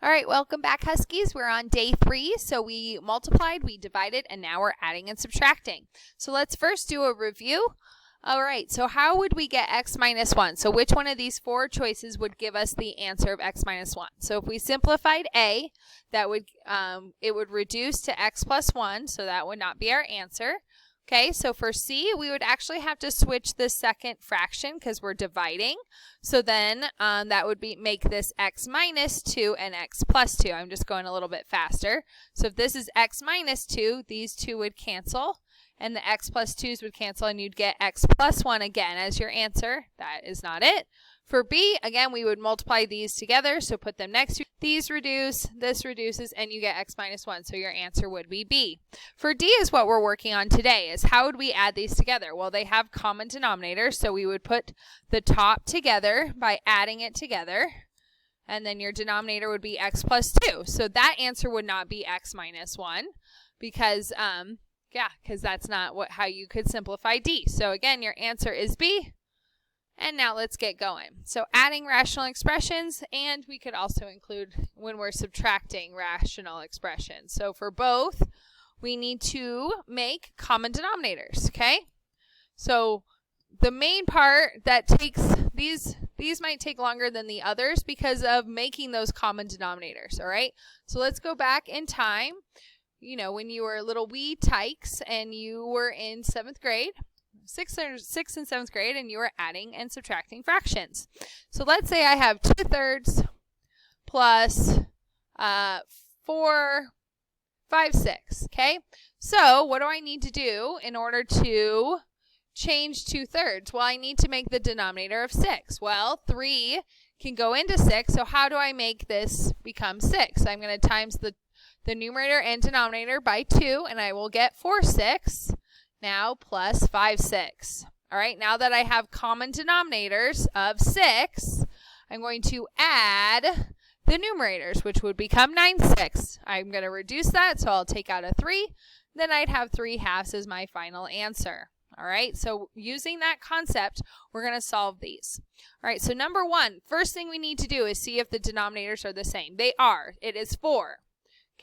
All right, welcome back, Huskies. We're on day 3. So we multiplied, we divided, and now we're adding and subtracting. So let's first do a review. All right, so how would we get x minus 1? So which one of these 4 choices would give us the answer of x minus 1? So if we simplified a, that would it would reduce to x plus 1, so that would not be our answer. Okay, so for C, we would actually have to switch the second fraction because we're dividing. So then that would make this x minus 2 and x plus 2. I'm just going a little bit faster. So if this is x minus 2, these 2 would cancel, and the x plus 2's would cancel, and you'd get x plus 1 again as your answer. That is not it. For B, again, we would multiply these together, so put them next to these reduce, this reduces, and you get x minus 1, so your answer would be B. For D is what we're working on today, is how would we add these together? Well, they have common denominators, so we would put the top together by adding it together, and then your denominator would be x plus 2. So that answer would not be x minus 1, because, because that's not how you could simplify D. So again, your answer is B. And now let's get going. So adding rational expressions, and we could also include when we're subtracting rational expressions. So for both, we need to make common denominators, okay? So the main part that takes, these might take longer than the others because of making those common denominators, all right? So let's go back in time, you know, when you were little wee tykes and you were in 7th grade. 6th and 7th grade, and you are adding and subtracting fractions. So let's say I have 2/3 plus 4, 5, 6, okay? So what do I need to do in order to change 2/3? Well, I need to make the denominator of 6. Well, 3 can go into 6, so how do I make this become 6? I'm going to times the numerator and denominator by 2, and I will get 4 6. Now plus 5 6. All right, now that I have common denominators of 6, I'm going to add the numerators, which would become 9 6. I'm going to reduce that, so I'll take out a 3. Then I'd have 3/2 as my final answer. All right, so using that concept, we're going to solve these. All right, so number 1, first thing we need to do is see if the denominators are the same. They are. It is 4.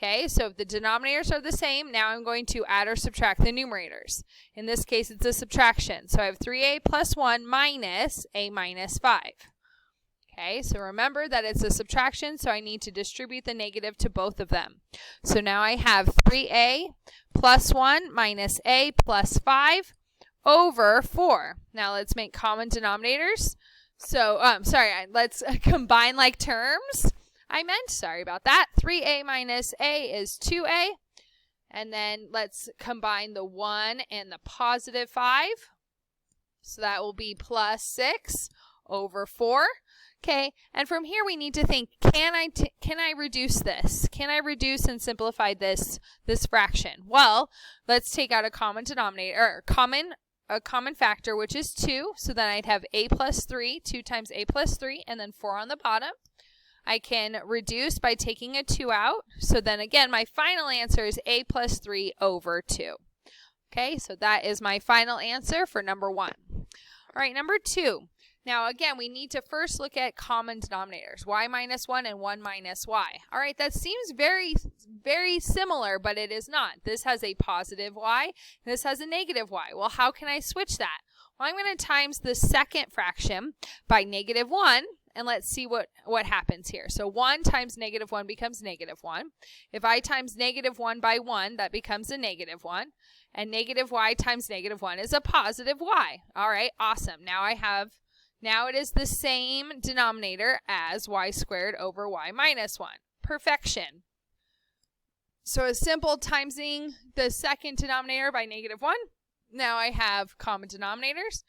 Okay, so if the denominators are the same, now I'm going to add or subtract the numerators. In this case, it's a subtraction. So I have 3a plus 1 minus a minus 5. Okay, so remember that it's a subtraction, so I need to distribute the negative to both of them. So now I have 3a plus 1 minus a plus 5 over 4. Now let's make common denominators. So, let's combine like terms. Sorry about that. 3a minus a is 2a. And then let's combine the 1 and the positive 5. So that will be plus 6 over 4. Okay, and from here we need to think, can I reduce this? Can I reduce and simplify this fraction? Well, let's take out a common denominator, or a common factor, which is 2. So then I'd have a plus 3, 2 times a plus 3, and then 4 on the bottom. I can reduce by taking a 2 out. So then again, my final answer is a plus 3 over 2. Okay, so that is my final answer for number 1. All right, number 2. Now again, we need to first look at common denominators, y minus 1 and 1 minus y. All right, that seems very, very similar, but it is not. This has a positive y, and this has a negative y. Well, how can I switch that? Well, I'm going to times the second fraction by negative 1. And let's see what happens here. So 1 times negative 1 becomes negative 1. If I times negative 1 by 1, that becomes a negative 1. And negative y times negative 1 is a positive y. All right, awesome. Now it is the same denominator as y squared over y minus 1. Perfection. So a simple timesing the second denominator by negative 1. Now I have common denominators.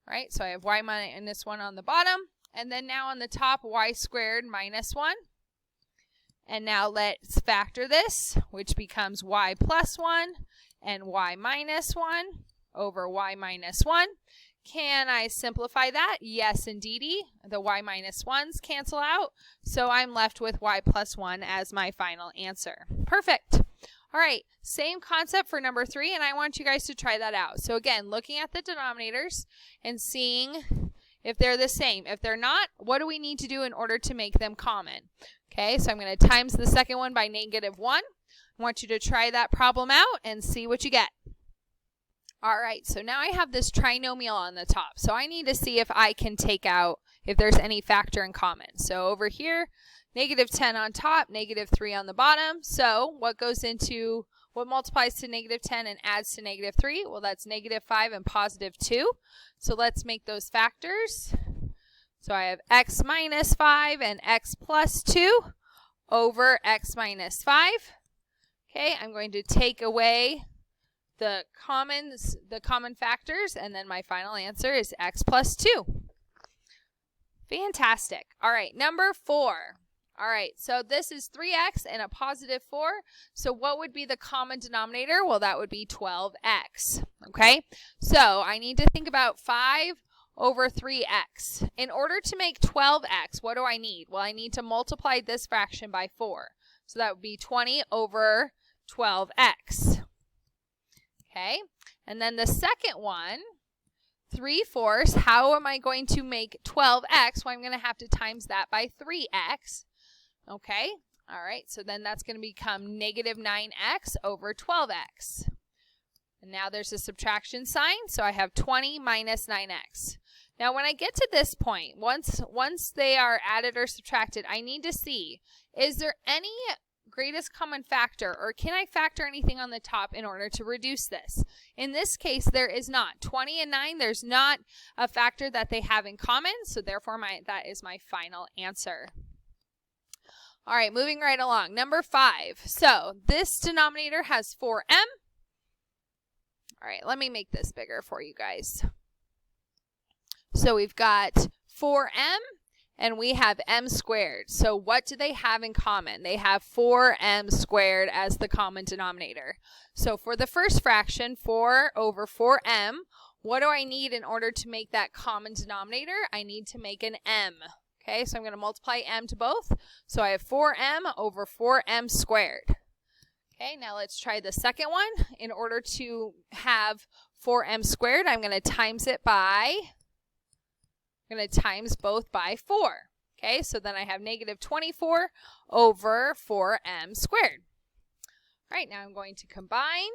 All right, so I have y minus 1 on the bottom. And then now on the top, y squared minus 1. And now let's factor this, which becomes y plus 1 and y minus 1 over y minus 1. Can I simplify that? Yes, indeedy. The y minus 1's cancel out. So I'm left with y plus 1 as my final answer. Perfect. All right, same concept for number 3, and I want you guys to try that out. So again, looking at the denominators and seeing if they're the same. If they're not, what do we need to do in order to make them common? Okay, so I'm going to times the second one by -1. I want you to try that problem out and see what you get. All right, so now I have this trinomial on the top. So I need to see if I can take out, if there's any factor in common. So over here, -10 on top, -3 on the bottom. So what multiplies to -10 and adds to -3? Well, that's -5 and +2. So let's make those factors. So I have x minus 5 and x plus 2 over x minus 5. Okay, I'm going to take away the common factors, and then my final answer is x plus 2. Fantastic. All right, number 4. All right, so this is 3x and a +4. So what would be the common denominator? Well, that would be 12x. Okay, so I need to think about 5 over 3x. In order to make 12x, what do I need? Well, I need to multiply this fraction by 4. So that would be 20 over 12x. Okay, and then the second one, 3/4. How am I going to make 12x? Well, I'm going to have to times that by 3x. Okay, all right, so then that's going to become -9x over 12x. And now there's a subtraction sign, so I have 20 minus 9x. Now when I get to this point, once they are added or subtracted, I need to see, is there any greatest common factor, or can I factor anything on the top in order to reduce this? In this case, there is not. 20 and 9, there's not a factor that they have in common, so therefore that is my final answer. All right, moving right along. Number 5. So this denominator has 4m. All right, let me make this bigger for you guys. So we've got 4m. And we have m squared. So what do they have in common? They have 4m squared as the common denominator. So for the first fraction, 4 over 4m, what do I need in order to make that common denominator? I need to make an m. Okay, so I'm going to multiply m to both. So I have 4m over 4m squared. Okay, now let's try the second one. In order to have 4m squared, I'm going to times it by... I'm going to times both by 4. Okay, so then I have -24 over 4m squared. All right, now I'm going to combine.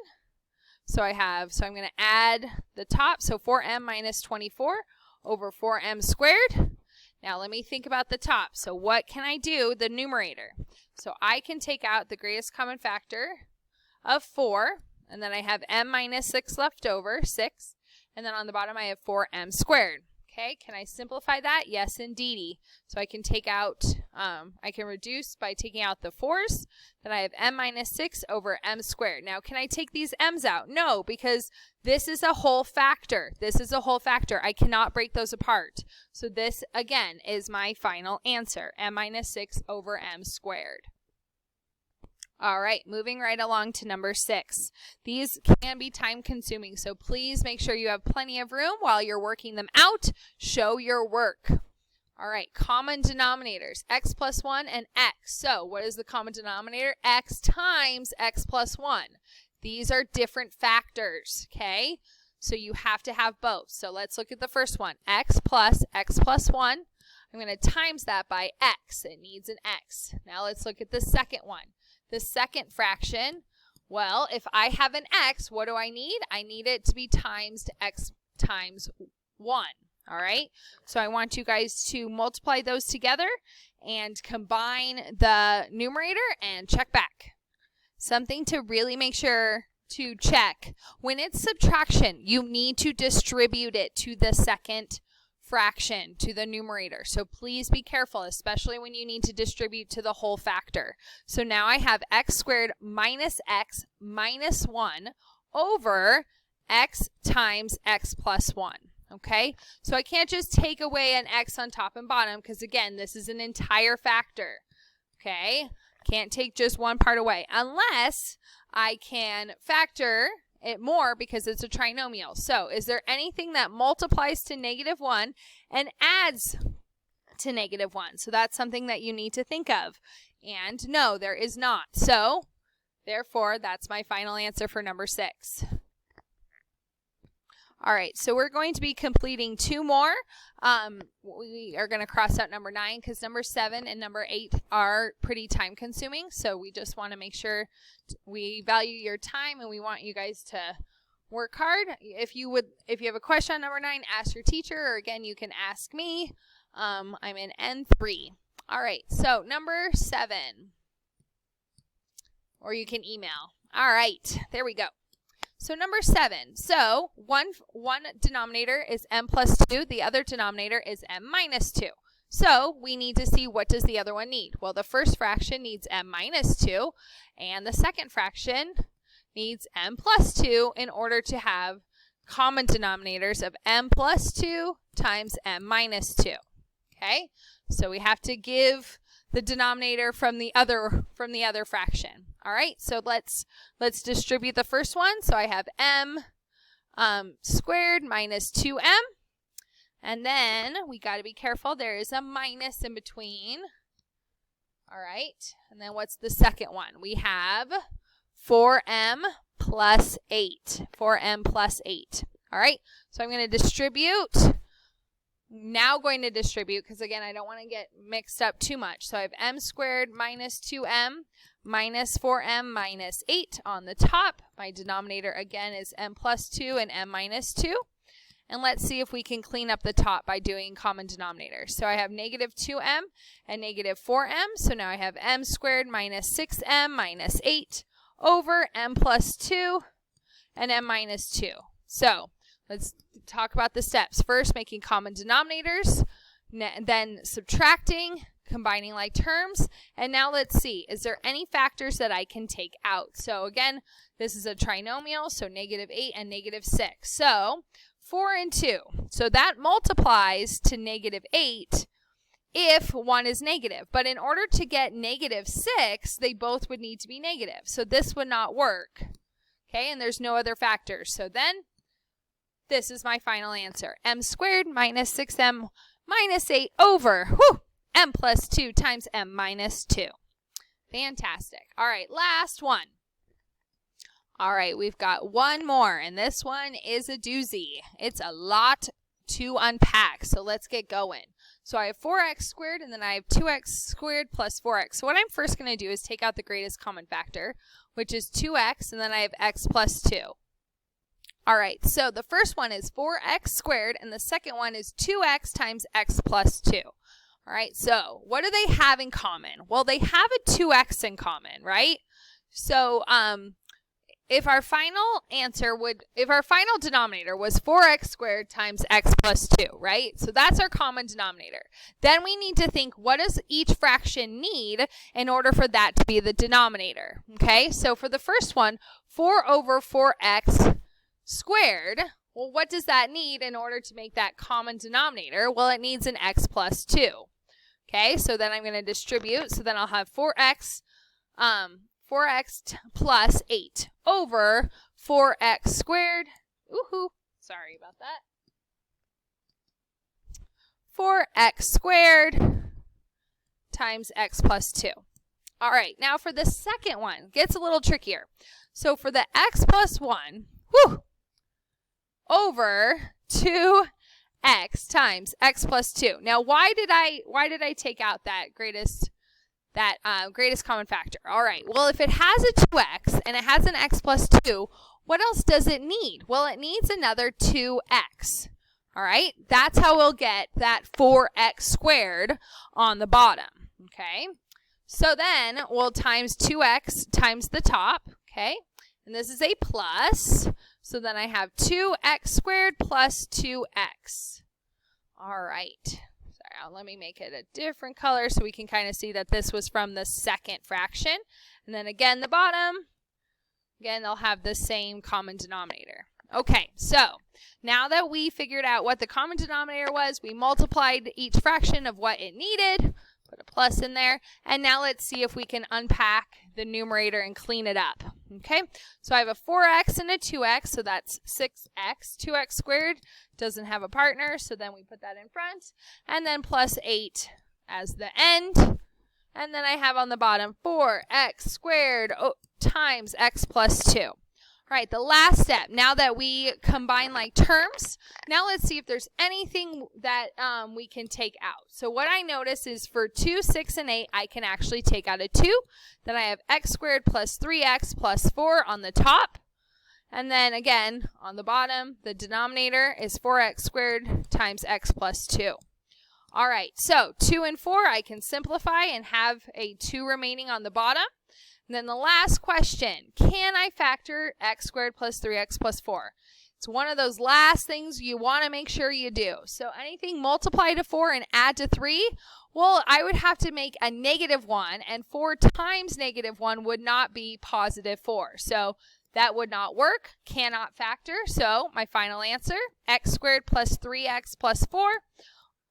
So I'm going to add the top. So 4m minus 24 over 4m squared. Now let me think about the top. So what can I do? The numerator. So I can take out the greatest common factor of 4. And then I have m minus 6 left over, 6. And then on the bottom I have 4m squared. Okay, can I simplify that? Yes, indeedy. So I can take out, I can reduce by taking out the 4's. Then I have m minus 6 over m squared. Now, can I take these m's out? No, because this is a whole factor. This is a whole factor. I cannot break those apart. So this, again, is my final answer, m minus 6 over m squared. All right, moving right along to number 6. These can be time consuming, so please make sure you have plenty of room while you're working them out. Show your work. All right, common denominators, x plus 1 and x. So what is the common denominator? X times x plus 1. These are different factors, okay? So you have to have both. So let's look at the first one, x plus 1. I'm going to times that by x. It needs an x. Now let's look at the second one. The second fraction, well, if I have an x, what do I need? I need it to be times x times 1, all right? So I want you guys to multiply those together and combine the numerator and check back. Something to really make sure to check. When it's subtraction, you need to distribute it to the second fraction, to the numerator. So please be careful, especially when you need to distribute to the whole factor. So now I have x squared minus x minus 1 over x times x plus 1. Okay, so I can't just take away an x on top and bottom because, again, this is an entire factor. Okay, can't take just one part away unless I can factor it more because it's a trinomial. So is there anything that multiplies to -1 and adds to -1? So that's something that you need to think of. And no, there is not. So therefore, that's my final answer for number 6. All right, so we're going to be completing 2 more. We are going to cross out number 9 because number 7 and number 8 are pretty time consuming. So we just want to make sure we value your time and we want you guys to work hard. If you have a question on number 9, ask your teacher, or again, you can ask me. I'm in N3. All right, so number 7, or you can email. All right, there we go. So number 7, so one denominator is m plus 2, the other denominator is m minus 2. So we need to see, what does the other one need? Well, the first fraction needs m minus 2, and the second fraction needs m plus 2 in order to have common denominators of m plus 2 times m minus 2. Okay, so we have to give the denominator from the other fraction. All right, so let's distribute the first one. So I have m squared minus 2m, and then we got to be careful. There is a minus in between. All right, and then what's the second one? We have 4m plus 8. 4m plus 8. All right, so I'm going to distribute. Now going to distribute, because again, I don't want to get mixed up too much. So I have m squared minus 2m minus 4m minus 8 on the top. My denominator again is m plus 2 and m minus 2. And let's see if we can clean up the top by doing common denominators. So I have negative 2m and negative 4m. So now I have m squared minus 6m minus 8 over m plus 2 and m minus 2. So let's talk about the steps. First, making common denominators, then subtracting, combining like terms, and now let's see, is there any factors that I can take out? So again, this is a trinomial, so negative 8 and negative 6. So 4 and 2. So that multiplies to negative 8 if one is negative. But in order to get negative 6, they both would need to be negative. So this would not work. Okay, and there's no other factors. So then this is my final answer. M squared minus 6m minus 8 over m plus 2 times m minus 2. Fantastic. All right, last one. All right, we've got one more, and this one is a doozy. It's a lot to unpack, so let's get going. So I have 4x squared, and then I have 2x squared plus 4x. So what I'm first going to do is take out the greatest common factor, which is 2x, and then I have x plus 2. All right, so the first one is 4x squared, and the second one is 2x times x plus 2. All right, so what do they have in common? Well, they have a 2x in common, right? So if our final denominator was 4x squared times x plus 2, right? So that's our common denominator. Then we need to think, what does each fraction need in order for that to be the denominator? Okay, so for the first one, 4 over 4x squared, well, what does that need in order to make that common denominator? Well, it needs an x plus 2. Okay, so then I'm going to distribute. So then I'll have 4x plus 8 over 4x squared. Ooh, sorry about that. 4x squared times x plus 2. All right, now for the second one, gets a little trickier. So for the x plus 1, over 2x times x plus 2. Now, why did I take out that greatest common factor? All right, well, if it has a 2x and it has an x plus 2, what else does it need? Well, it needs another 2x. All right, that's how we'll get that 4x squared on the bottom. Okay, so then we'll times 2x times the top. Okay, and this is a plus. So then I have 2x squared plus 2x. All right. Sorry, let me make it a different color so we can kind of see that this was from the second fraction. And then again, the bottom, again, they'll have the same common denominator. Okay, so now that we figured out what the common denominator was, we multiplied each fraction of what it needed, put a plus in there, and now let's see if we can unpack the numerator and clean it up. Okay, so I have a 4x and a 2x, so that's 6x. 2x squared doesn't have a partner, so then we put that in front, and then plus 8 as the end. And then I have on the bottom 4x squared times x plus 2. All right, the last step, now that we combine like terms, now let's see if there's anything that we can take out. So what I notice is for 2, 6, and 8, I can actually take out a 2. Then I have x squared plus 3x plus 4 on the top. And then again, on the bottom, the denominator is 4x squared times x plus 2. All right, so 2 and 4, I can simplify and have a 2 remaining on the bottom. And then the last question, can I factor x squared plus 3x plus 4? It's one of those last things you want to make sure you do. So anything multiply to 4 and add to 3, well, I would have to make a -1, and 4 times -1 would not be positive 4. So that would not work, cannot factor. So my final answer, x squared plus 3x plus 4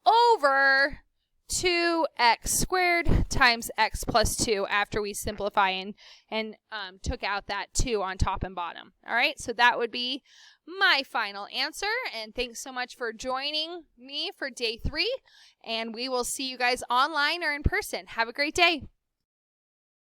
over 2x squared times x plus 2 after we simplify and took out that 2 on top and bottom. All right, so that would be my final answer. And thanks so much for joining me for day 3. And we will see you guys online or in person. Have a great day.